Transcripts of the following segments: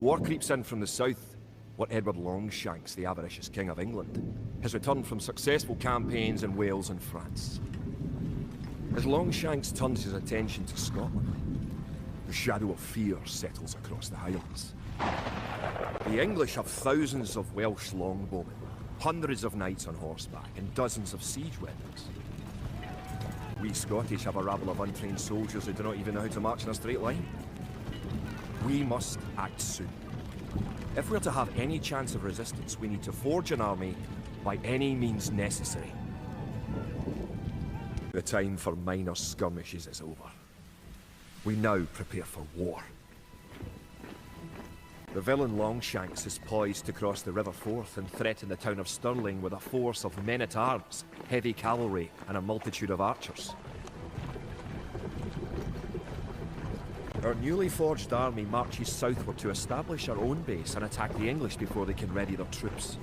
War creeps in from the south. What Edward Longshanks, the avaricious King of England, has returned from successful campaigns in Wales and France. As Longshanks turns his attention to Scotland, the shadow of fear settles across the Highlands. The English have thousands of Welsh longbowmen, hundreds of knights on horseback, and dozens of siege weapons. We Scottish have a rabble of untrained soldiers who do not even know how to march in a straight line. We must act soon. If we're to have any chance of resistance, we need to forge an army by any means necessary. The time for minor skirmishes is over. We now prepare for war. The villain Longshanks is poised to cross the River Forth and threaten the town of Stirling with a force of men-at-arms, heavy cavalry, and a multitude of archers. Our newly forged army marches southward to establish our own base and attack the English before they can ready their troops.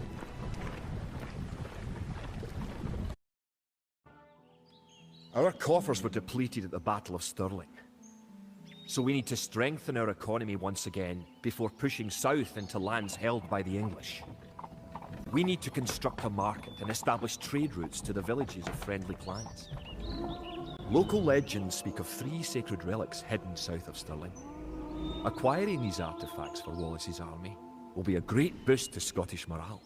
Our coffers were depleted at the Battle of Stirling, so we need to strengthen our economy once again before pushing south into lands held by the English. We need to construct a market and establish trade routes to the villages of friendly clans. Local legends speak of 3 sacred relics hidden south of Stirling. Acquiring these artifacts for Wallace's army will be a great boost to Scottish morale.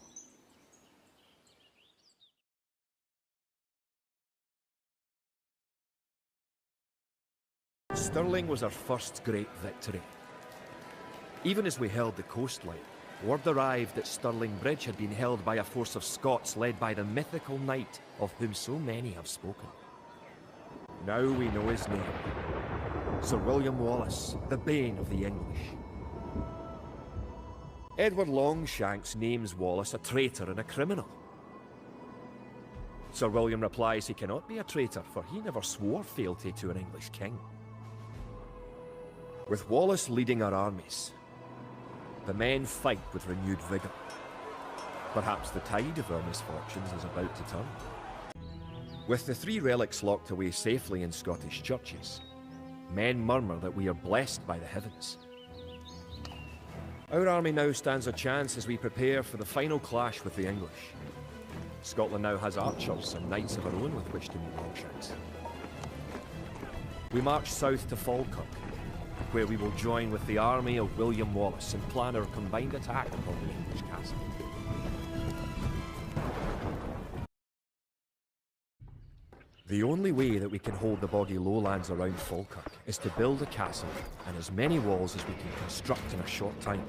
Stirling was our first great victory. Even as we held the coastline, word arrived that Stirling Bridge had been held by a force of Scots led by the mythical knight of whom so many have spoken. Now we know his name. Sir William Wallace, the bane of the English. Edward Longshanks names Wallace a traitor and a criminal. Sir William replies he cannot be a traitor, for he never swore fealty to an English king. With Wallace leading our armies, the men fight with renewed vigour. Perhaps the tide of our misfortunes is about to turn. With the 3 relics locked away safely in Scottish churches, men murmur that we are blessed by the heavens. Our army now stands a chance as we prepare for the final clash with the English. Scotland now has archers and knights of our own with which to meet Longshanks. We march south to Falkirk, where we will join with the army of William Wallace and plan our combined attack upon the English castle. The only way that we can hold the boggy lowlands around Falkirk is to build a castle and as many walls as we can construct in a short time.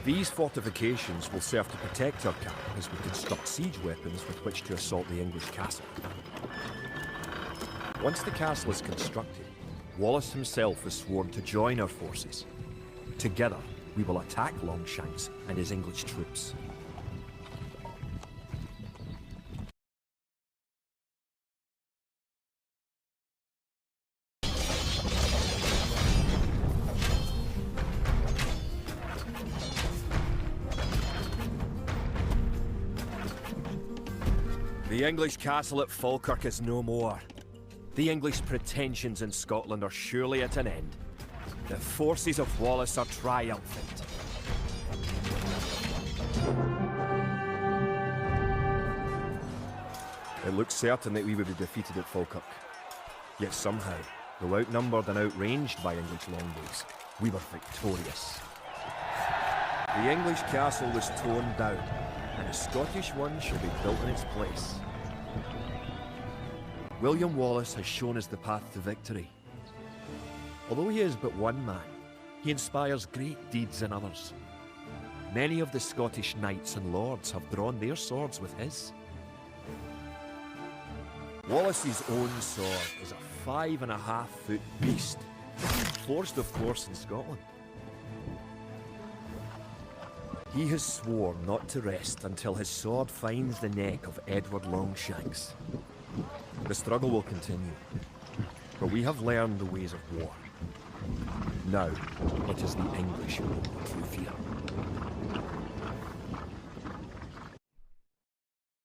These fortifications will serve to protect our camp as we construct siege weapons with which to assault the English castle. Once the castle is constructed, Wallace himself has sworn to join our forces. Together, we will attack Longshanks and his English troops. The English castle at Falkirk is no more. The English pretensions in Scotland are surely at an end. The forces of Wallace are triumphant. It looked certain that we would be defeated at Falkirk. Yet somehow, though outnumbered and outranged by English longbows, we were victorious. The English castle was torn down, and a Scottish one shall be built in its place. William Wallace has shown us the path to victory. Although he is but one man, he inspires great deeds in others. Many of the Scottish knights and lords have drawn their swords with his. Wallace's own sword is a 5.5-foot beast, forged of course in Scotland. He has sworn not to rest until his sword finds the neck of Edward Longshanks. The struggle will continue, but we have learned the ways of war. Now, it is the English who will fear.